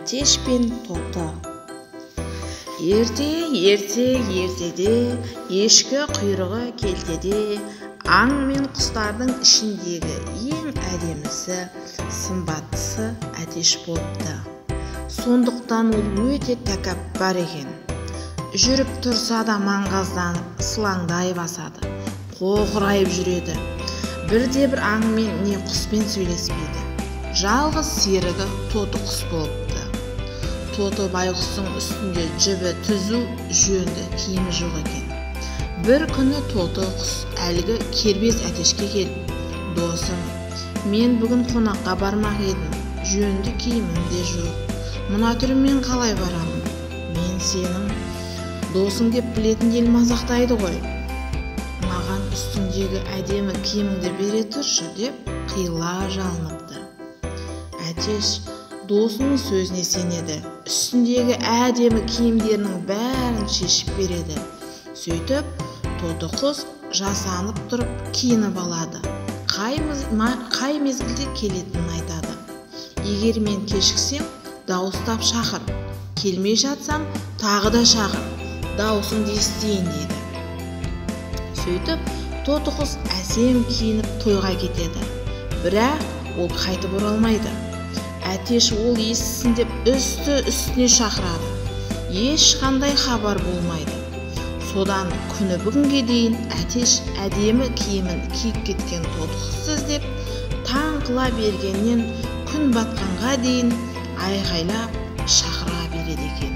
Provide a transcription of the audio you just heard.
Әтеш пен тоты. Ертеде ешкі құйрығы келтеде, аң мен құстардың ішіндегі ең әдемісі, сымбаттысы Әтеш болыпты. Сондықтан ол өте тәкаппар екен. Жүріп тұрса да маңғазданып, сылаңдай басады, қоқырайып жүреді. Бірде-бір аңмен не құспен сөйлеспейді. Жалғыз серігі тоты құс болыпты. Тоты байғұстың үстінде жібі түзу, жөнді киімі жоқ екен. Бір күні тоты құс әлгі кербез Әтешке келіп: «Досым, мен бүгін қонаққа бармақ едім, жөнді киімім де жоқ. Мына түріммен қалай барамын? Мен сенің досың деп білетін ел мазақтайды ғой. Маған үстіңдегі әдемі киіміңді бере тұршы», деп қиыла жалыныпты. Әтеш досының сөзіне сенеді. Үстіндегі әдемі киімдерінің бәрін шешіп береді. Сөйтіп, тоты құс жасанып тұрып киініп алады. Қай мезгілде келетінін айтады. «Егер мен кешіксем, дауыстап шақыр. Келмей жатсам, тағы да шақыр. Дауысыңды естиін», дейді. Сөйтіп, тоты құс әсем киініп тойға кетеді. Бірақ ол қайтып оралмайды. Әтеш ол естісін деп үстіне шақырады. Ешқандай хабар болмайды. Содан күні бүгінге дейін Әтеш әдемі киімін киіп кеткен тоты құсты іздеп, таң қыла бергеннен күн батқанға дейін айғайлап шақыра береді екен.